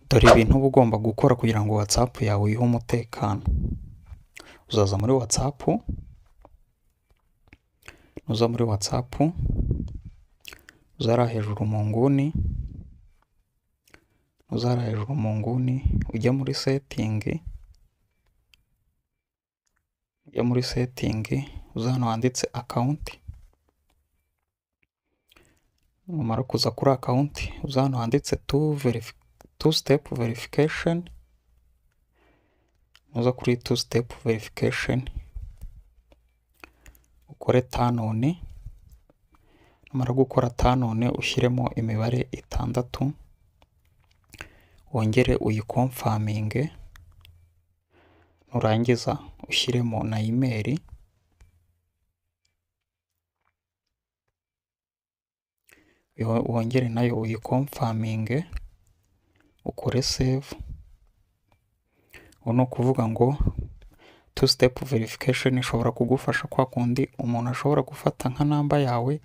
Dore ibintu uba ugomba gukora kugira ngo WhatsApp yawe uyihe umutekano. Uzaza muri WhatsApp, nuza muri WhatsApp, uzara hejuru mu nguni, ujya muri setting, uza hano handitse account. Numara kuza kuri account, uza hano handitse two step verification. Nuza kuri two step verification, ukore turn on. Numara gukora turn on, ushyiremo imibare 6, wongere uyikonfaminge. Nurangiza ushyiremo na email, wongere nayo uyikonfaminge, ukore save. Uno kuvuga ngo two step verification ishobora kugufasha kwa kundi umuntu ashobora gufata nka namba yawe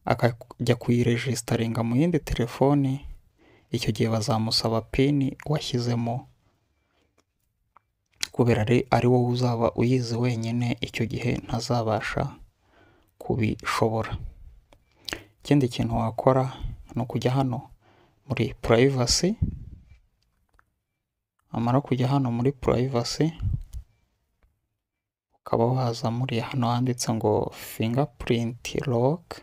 akajya kuyiregistaringa mu yindi telefoni. Icyo gihe bazamusaba pin washyizemo, kubera ari wowe uzaba uyizi wenyine. Icyo gihe ntazabasha kubishobora. Ikindi kintu wakora ni ukujya hano muri privacy. Amara kujya hano muri privacy, ukaba waza muri hano handitse ngo fingerprint lock.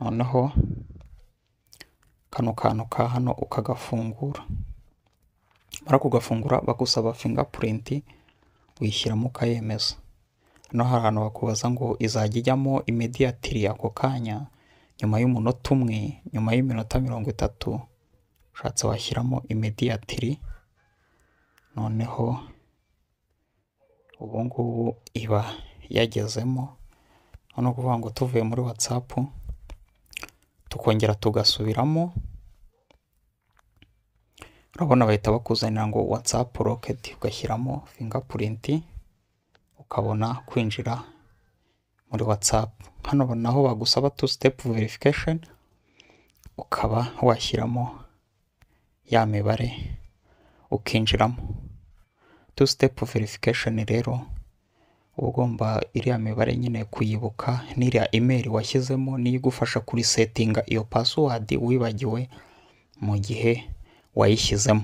Noneho kano kantu ka hano ukagafungura. Mara kugafungura bagusaba fingerprint, uyishyiramo ukayemeza. Hano hari ahantu bakubaza ngo izajya ijyamo immediately ako kanya, nyuma y'umunota umwe, nyuma y'iminota 30, ushatse washyiramo immediately. Noneho ubu ngubu iba yagezemo. Hano kuvuga ngo tuvuye muri WhatsApp tukongera tugasubiramo, urabona bahita bakuzanira ngo WhatsApp locked, ugashyiramo fingerprint ukabona kwinjira muri WhatsApp. Hano naho bagusaba two step verification, ukaba washyiramo ya mibare ukinjiramo. Two step verification rero ugomba iriya mibare nyine kuyibuka, n'iriya email washyizemo niyo igufasha kuri settinga iyo password wibagiwe mu gihe wayishyizemo.